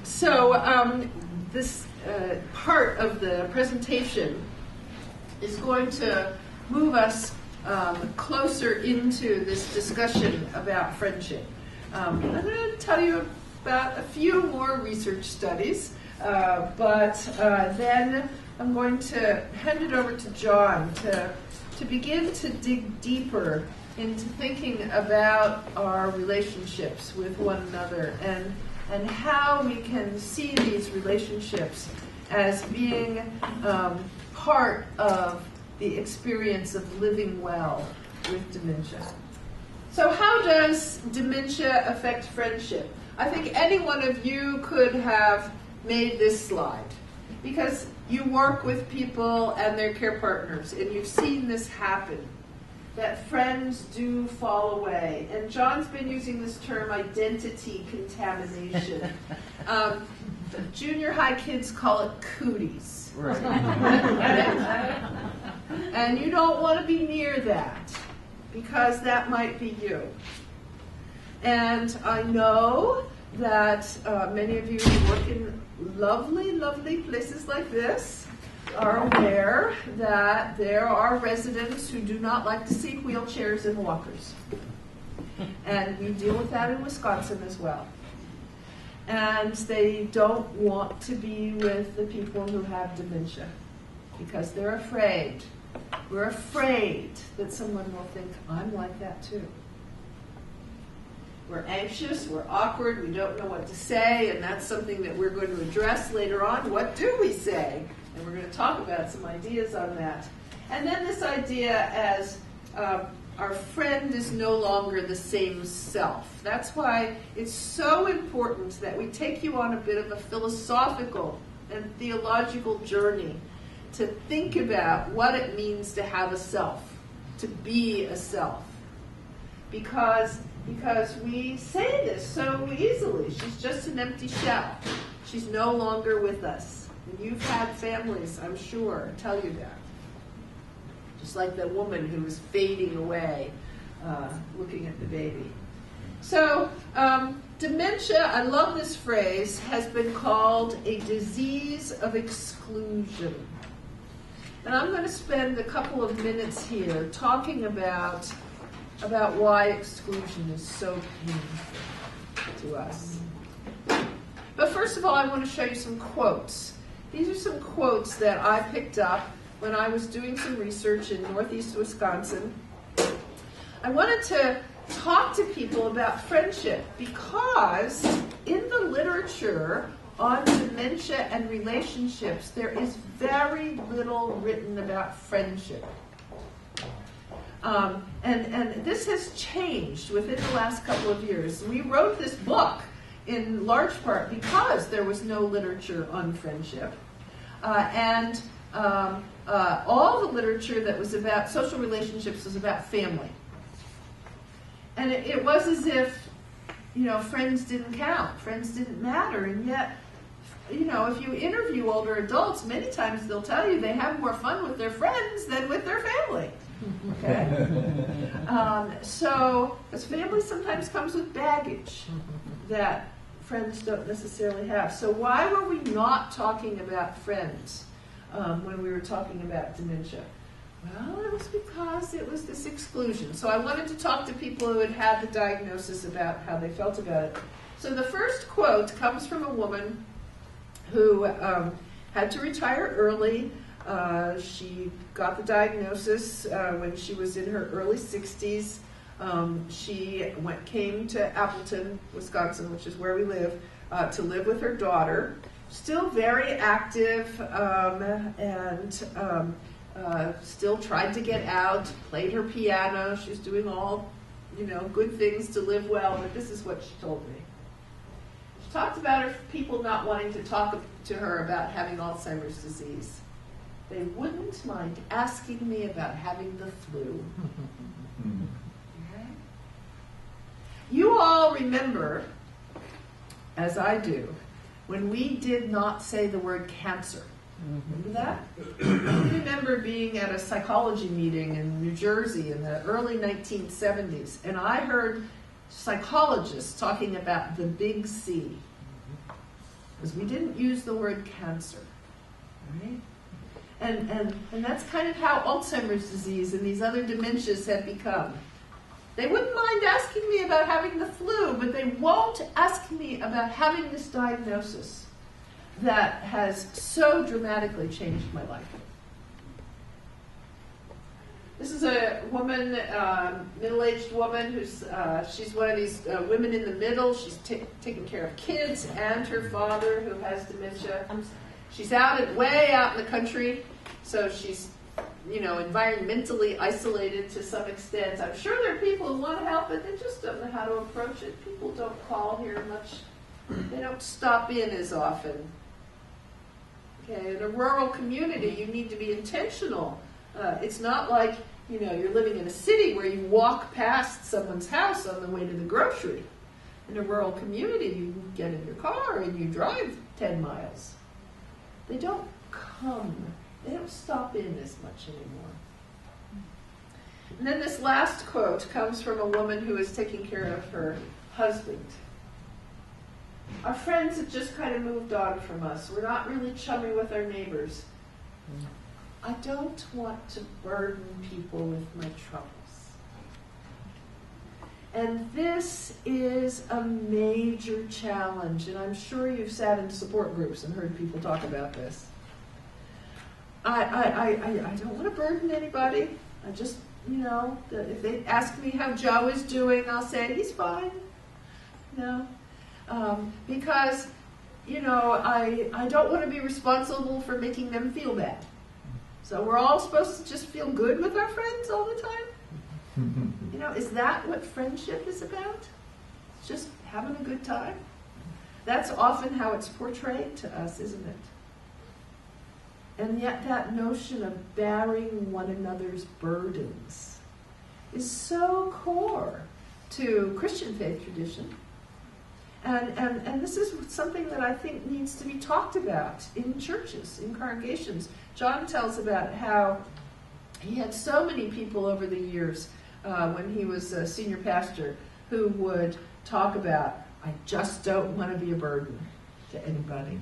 So this part of the presentation is going to move us closer into this discussion about friendship. I'm going to tell you about a few more research studies, but then I'm going to hand it over to John to begin to dig deeper into thinking about our relationships with one another and how we can see these relationships as being part of the experience of living well with dementia. So how does dementia affect friendship? I think any one of you could have made this slide because you work with people and their care partners and you've seen this happen, that friends do fall away. And John's been using this term identity contamination. Junior high kids call it cooties. Right. And you don't want to be near that because that might be you. And I know that many of you who work in lovely, lovely places like this are aware that there are residents who do not like to see wheelchairs and walkers. And we deal with that in Wisconsin as well. And they don't want to be with the people who have dementia because they're afraid. We're afraid that someone will think, I'm like that too. We're anxious, we're awkward, we don't know what to say, and that's something that we're going to address later on. What do we say? And we're going to talk about some ideas on that. And then this idea as our friend is no longer the same self. That's why it's so important that we take you on a bit of a philosophical and theological journey to think about what it means to have a self, to be a self. Because we say this so easily. She's just an empty shell. She's no longer with us. And you've had families, I'm sure, tell you that. Just like the woman who was fading away, looking at the baby. So, dementia, I love this phrase, has been called a disease of exclusion. And I'm going to spend a couple of minutes here talking about why exclusion is so painful to us. But first of all, I want to show you some quotes. These are some quotes that I picked up when I was doing some research in northeast Wisconsin. I wanted to talk to people about friendship because in the literature on dementia and relationships, there is very little written about friendship. And this has changed within the last couple of years. We wrote this book in large part because there was no literature on friendship. And all the literature that was about social relationships was about family. And it was as if, friends didn't count, friends didn't matter. And yet, if you interview older adults, many times they'll tell you they have more fun with their friends than with their family. Okay? Because family sometimes comes with baggage that friends don't necessarily have. So why were we not talking about friends when we were talking about dementia? Well, it was because it was this exclusion. So I wanted to talk to people who had had the diagnosis about how they felt about it. So the first quote comes from a woman who had to retire early. She got the diagnosis when she was in her early 60s. She came to Appleton, Wisconsin, which is where we live, to live with her daughter. Still very active and still tried to get out, played her piano. She's doing all, good things to live well, but this is what she told me. She talked about her people not wanting to talk to her about having Alzheimer's disease. They wouldn't mind asking me about having the flu. Okay? You all remember, as I do, when we did not say the word cancer. Remember that? I remember being at a psychology meeting in New Jersey in the early 1970s, and I heard psychologists talking about the big C. because we didn't use the word cancer, right? And that's kind of how Alzheimer's disease and these other dementias have become. They wouldn't mind asking me about having the flu, but they won't ask me about having this diagnosis that has so dramatically changed my life. This is a woman, middle-aged woman, who's she's one of these women in the middle. She's taking care of kids and her father, who has dementia. She's way out in the country, so she's, environmentally isolated to some extent. I'm sure there are people who want to help, but they just don't know how to approach it. People don't call here much. They don't stop in as often. Okay, in a rural community, you need to be intentional. It's not like, you're living in a city where you walk past someone's house on the way to the grocery. In a rural community, you get in your car and you drive 10 miles. They don't come. They don't stop in as much anymore. And then this last quote comes from a woman who is taking care of her husband. Our friends have just kind of moved on from us. We're not really chummy with our neighbors. I don't want to burden people with my troubles. And this is a major challenge, and I'm sure you've sat in support groups and heard people talk about this. I don't want to burden anybody. I just, if they ask me how Joe is doing, I'll say, he's fine. Because, I don't want to be responsible for making them feel bad. So we're all supposed to just feel good with our friends all the time? Is that what friendship is about? Just having a good time? That's often how it's portrayed to us, isn't it? And yet that notion of bearing one another's burdens is so core to Christian faith tradition. And this is something that I think needs to be talked about in churches, in congregations. John tells about how he had so many people over the years when he was a senior pastor who would talk about, I just don't want to be a burden to anybody.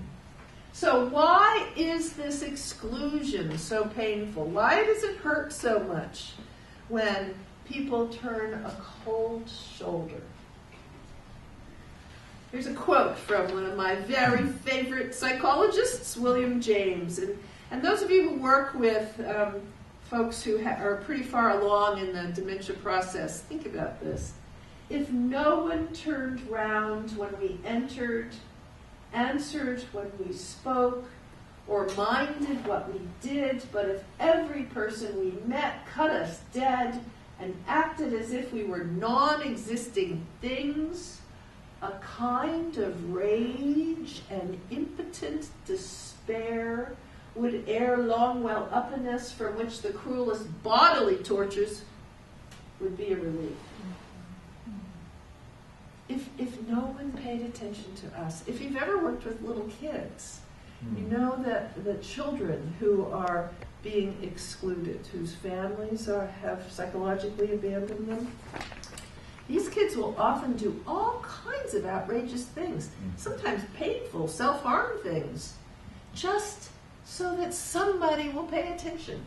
So why is this exclusion so painful? Why does it hurt so much when people turn a cold shoulder? Here's a quote from one of my very favorite psychologists, William James. And those of you who work with folks who are pretty far along in the dementia process, think about this. If no one turned round when we entered, answered when we spoke, or minded what we did, but if every person we met cut us dead and acted as if we were non-existing things, a kind of rage and impotent despair would ere long well up in us, from which the cruelest bodily tortures would be a relief. If no one paid attention to us, if you've ever worked with little kids, you know that the children who are being excluded, whose families have psychologically abandoned them, these kids will often do all kinds of outrageous things, sometimes painful, self-harm things, just so that somebody will pay attention.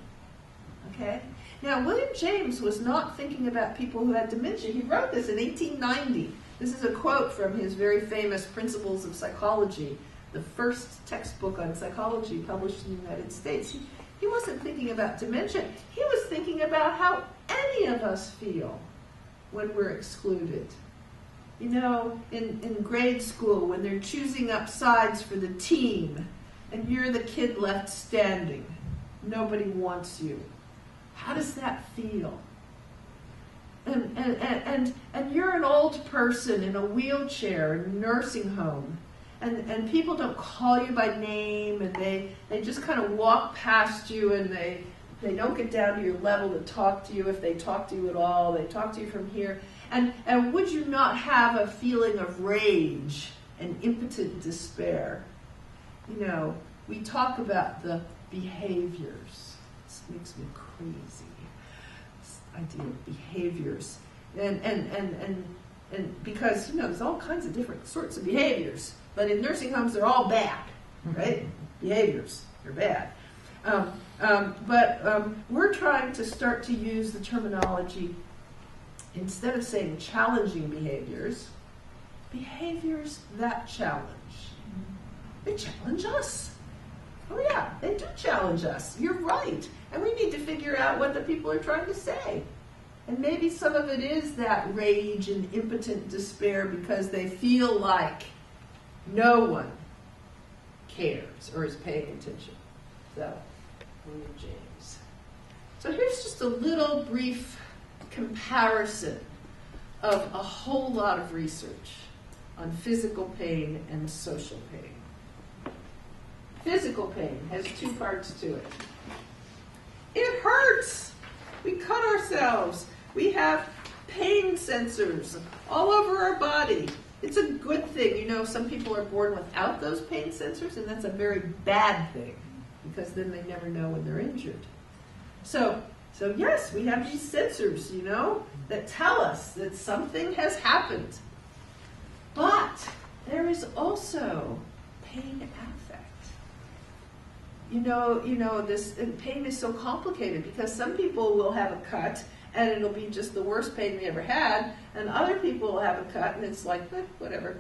Okay? Now, William James was not thinking about people who had dementia. He wrote this in 1890. This is a quote from his very famous Principles of Psychology, the first textbook on psychology published in the United States. He wasn't thinking about dementia. He was thinking about how any of us feel when we're excluded. In grade school, when they're choosing up sides for the team, and you're the kid left standing, nobody wants you. How does that feel? And you're an old person in a wheelchair in a nursing home, and people don't call you by name, and they just kind of walk past you, and they don't get down to your level to talk to you, if they talk to you at all. They talk to you from here. And would you not have a feeling of rage and impotent despair? We talk about the behaviors. This makes me crazy. This idea of behaviors. And And because, there's all kinds of different sorts of behaviors. But in nursing homes, they're all bad, right? Behaviors, they're bad. But we're trying to start to use the terminology, instead of saying challenging behaviors, behaviors that challenge. They challenge us. Oh yeah, they do challenge us. You're right. And we need to figure out what the people are trying to say. And maybe some of it is that rage and impotent despair because they feel like no one cares or is paying attention. So, William James. So here's just a little brief comparison of a whole lot of research on physical pain and social pain. Physical pain has two parts to it. It hurts. We cut ourselves. We have pain sensors all over our body. It's a good thing. Some people are born without those pain sensors, and that's a very bad thing because then they never know when they're injured. So yes, we have these sensors, that tell us that something has happened. But there is also pain affect. This pain is so complicated because some people will have a cut and it'll be just the worst pain they ever had, and other people will have a cut and it's like, whatever,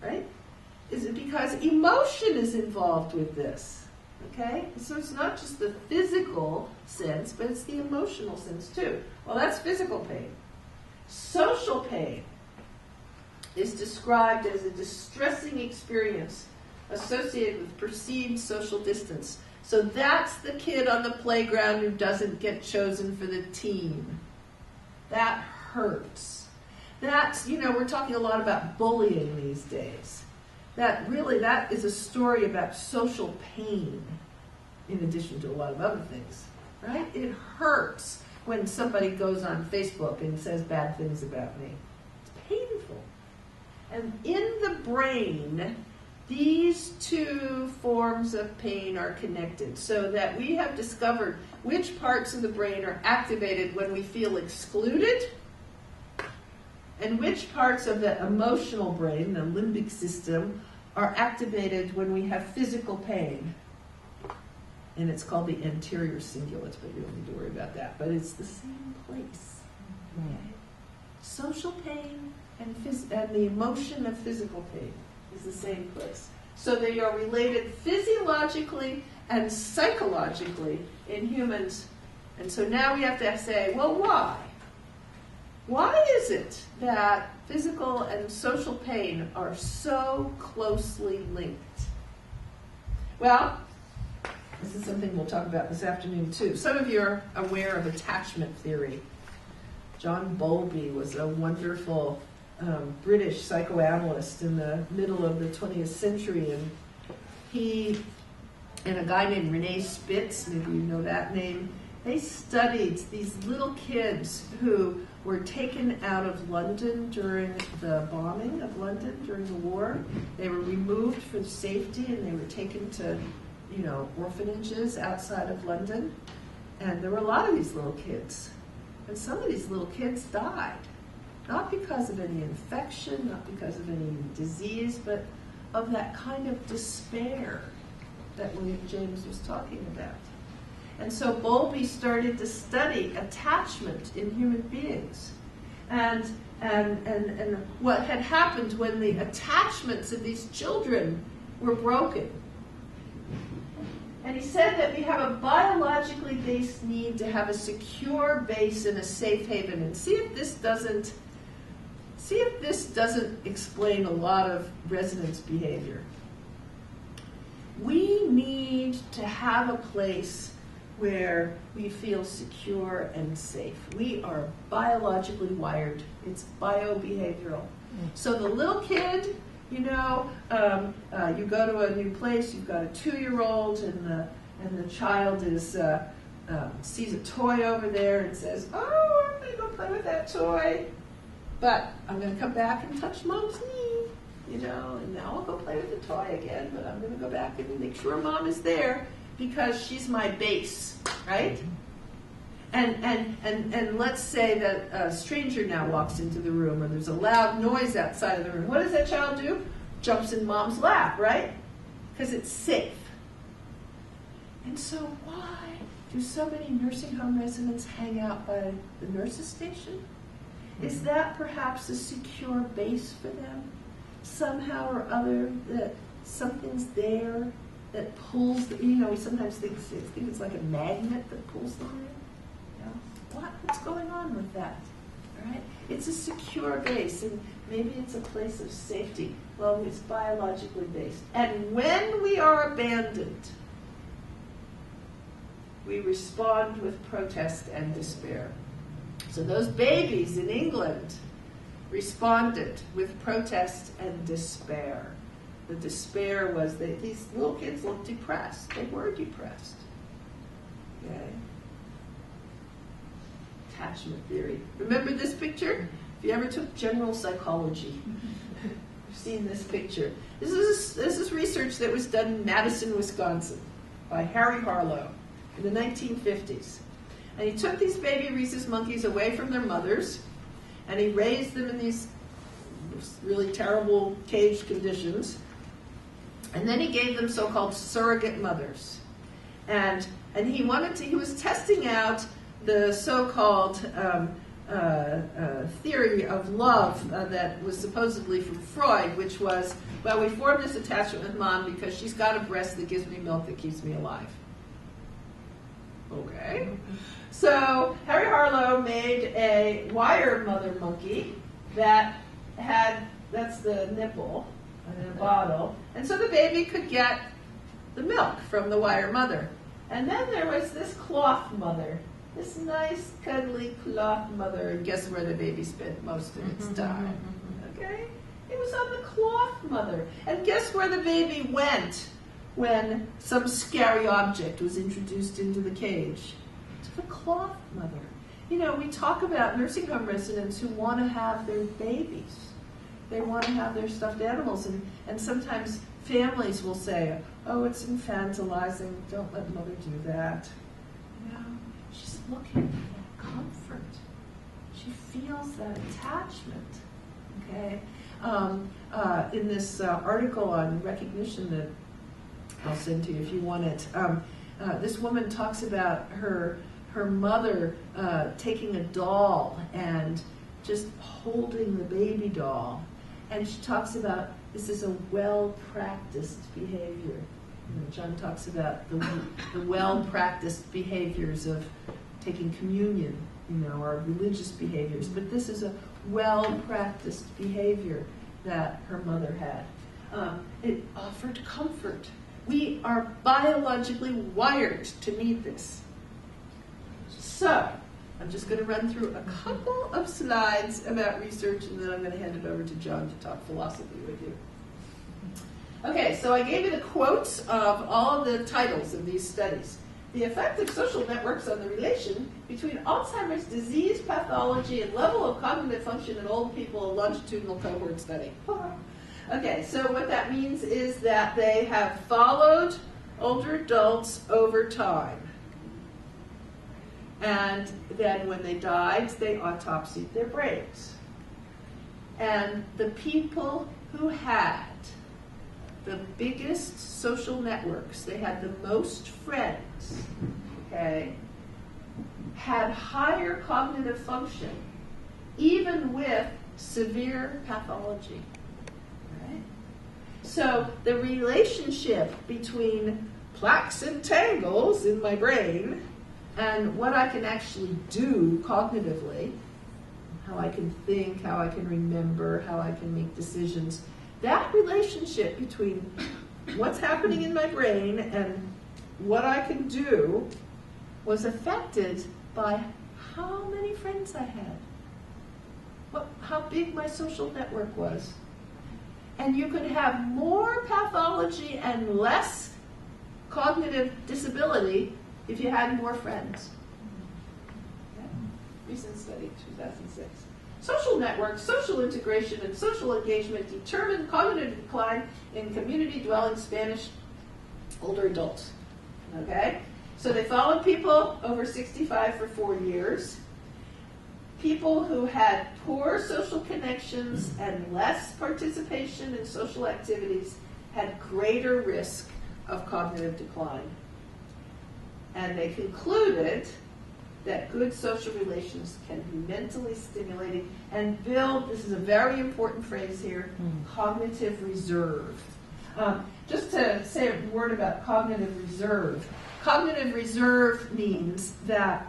right? Is it because emotion is involved with this? Okay? So it's not just the physical sense, but it's the emotional sense too. Well, that's physical pain. Social pain is described as a distressing experience associated with perceived social distance. So that's the kid on the playground who doesn't get chosen for the team. That hurts. That's, we're talking a lot about bullying these days. That is a story about social pain, in addition to a lot of other things, right? It hurts when somebody goes on Facebook and says bad things about me. It's painful. And in the brain, these two forms of pain are connected, so that we have discovered which parts of the brain are activated when we feel excluded, and which parts of the emotional brain, the limbic system, are activated when we have physical pain. And it's called the anterior cingulate, but you don't need to worry about that. But it's the same place. Okay? Social pain and the emotion of physical pain is the same place. So they are related physiologically and psychologically in humans. And so now we have to say, well, why? Why is it that physical and social pain are so closely linked? Well, this is something we'll talk about this afternoon too. Some of you are aware of attachment theory. John Bowlby was a wonderful British psychoanalyst in the middle of the 20th century, and he and a guy named Rene Spitz, maybe you know that name, they studied these little kids who were taken out of London during the bombing of London during the war. They were removed for safety and they were taken to, orphanages outside of London. And there were a lot of these little kids. And some of these little kids died. Not because of any infection, not because of any disease, but of that kind of despair that William James was talking about. And so Bowlby started to study attachment in human beings and what had happened when the attachments of these children were broken. And he said that we have a biologically based need to have a secure base and a safe haven. And see if this doesn't explain a lot of resonance behavior. We need to have a place where we feel secure and safe. We are biologically wired. It's biobehavioral. So the little kid, you go to a new place, you've got a 2-year-old, and the child sees a toy over there and says, "Oh, I'm going to go play with that toy, but I'm going to come back and touch Mom's knee, and now I'll go play with the toy again, but I'm going to go back and make sure Mom is there because she's my base," right? And let's say that a stranger now walks into the room, or there's a loud noise outside of the room. What does that child do? Jumps in mom's lap, right? Because it's safe. And so why do so many nursing home residents hang out by the nurses' station? Is that perhaps a secure base for them? Somehow or other, that something's there that pulls, we sometimes think it's like a magnet that pulls them in. What's going on with that? All right? It's a secure base, and maybe it's a place of safety. Well, it's biologically based. And when we are abandoned, we respond with protest and despair. So those babies in England responded with protest and despair. The despair was that these little kids looked depressed. They were depressed. Okay? Attachment theory. Remember this picture? If you ever took general psychology, you've seen this picture. This is research that was done in Madison, Wisconsin by Harry Harlow in the 1950s. And he took these baby rhesus monkeys away from their mothers, and he raised them in these really terrible cage conditions. And then he gave them so-called surrogate mothers. And he was testing out the so-called theory of love that was supposedly from Freud, which was, well, we form this attachment with mom because she's got a breast that gives me milk that keeps me alive. Okay. So Harry Harlow made a wire mother monkey that's the nipple in a bottle, and so the baby could get the milk from the wire mother. And then there was this cloth mother, this nice cuddly cloth mother, and guess where the baby spent most of its time? Okay? It was on the cloth mother. And guess where the baby went when some scary object was introduced into the cage? To the cloth mother. We talk about nursing home residents who want to have their babies. They want to have their stuffed animals, and sometimes families will say, oh, it's infantilizing, don't let mother do that. She's looking for that comfort. She feels that attachment. Okay? In this article on recognition that I'll send to you if you want it, this woman talks about her mother taking a doll and just holding the baby doll. And she talks about this is a well-practiced behavior. John talks about the well-practiced behaviors of taking communion, or religious behaviors. But this is a well-practiced behavior that her mother had. It offered comfort. We are biologically wired to need this. So, I'm just going to run through a couple of slides about research, and then I'm going to hand it over to John to talk philosophy with you. Okay, so I gave you the quotes of all of the titles of these studies. The effect of social networks on the relation between Alzheimer's disease pathology and level of cognitive function in old people, a longitudinal cohort study. Okay, so what that means is that they have followed older adults over time. And then when they died, they autopsied their brains. And the people who had the biggest social networks, they had the most friends, okay, had higher cognitive function, even with severe pathology. Right? So the relationship between plaques and tangles in my brain and what I can actually do cognitively, how I can think, how I can remember, how I can make decisions, that relationship between what's happening in my brain and what I can do was affected by how many friends I had, how big my social network was. And you could have more pathology and less cognitive disability if you had more friends. Okay. Recent study, 2006. Social networks, social integration, and social engagement determine cognitive decline in community-dwelling Spanish older adults. Okay? So they followed people over 65 for 4 years. People who had poor social connections and less participation in social activities had greater risk of cognitive decline. And they concluded that good social relations can be mentally stimulating and build, this is a very important phrase here, cognitive reserve. Just to say a word about cognitive reserve. Cognitive reserve means that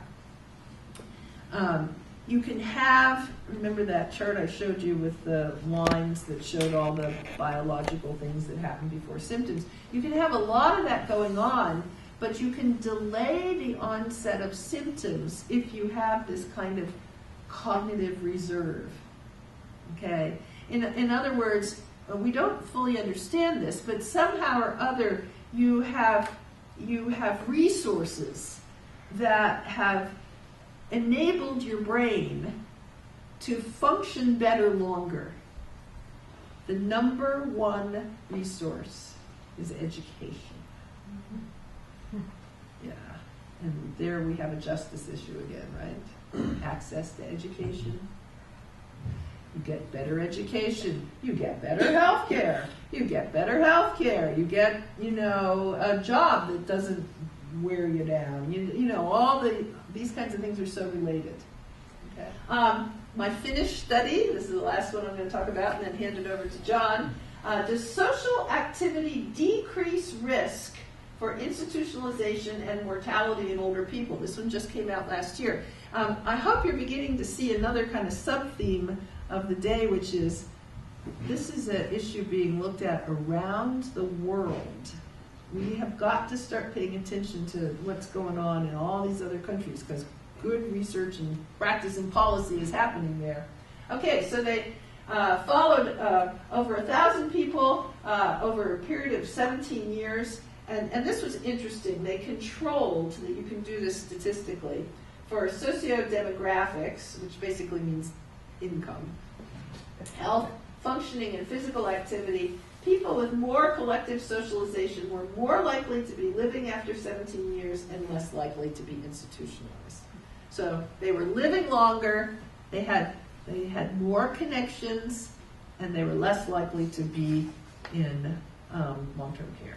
you can have, remember that chart I showed you with the lines that showed all the biological things that happen before symptoms. You can have a lot of that going on, but you can delay the onset of symptoms if you have this kind of cognitive reserve. Okay? In other words, we don't fully understand this, but somehow or other you have resources that have enabled your brain to function better longer. The number one resource is education. Yeah, and there we have a justice issue again, right? Access to education. You get better education. You get better health care. You get better health care. You get, a job that doesn't wear you down. All these kinds of things are so related. Okay. My Finnish study, this is the last one I'm going to talk about, and then hand it over to John. Does social activity decrease risk for institutionalization and mortality in older people? This one just came out last year. I hope you're beginning to see another kind of sub-theme of the day, which is this is an issue being looked at around the world. We have got to start paying attention to what's going on in all these other countries because good research and practice and policy is happening there. Okay, so they followed over 1,000 people over a period of 17 years. And this was interesting. They controlled, that you can do this statistically, for socio-demographics, which basically means income, health, functioning, and physical activity. People with more collective socialization were more likely to be living after 17 years and less likely to be institutionalized. So they were living longer, they had more connections, and they were less likely to be in long-term care.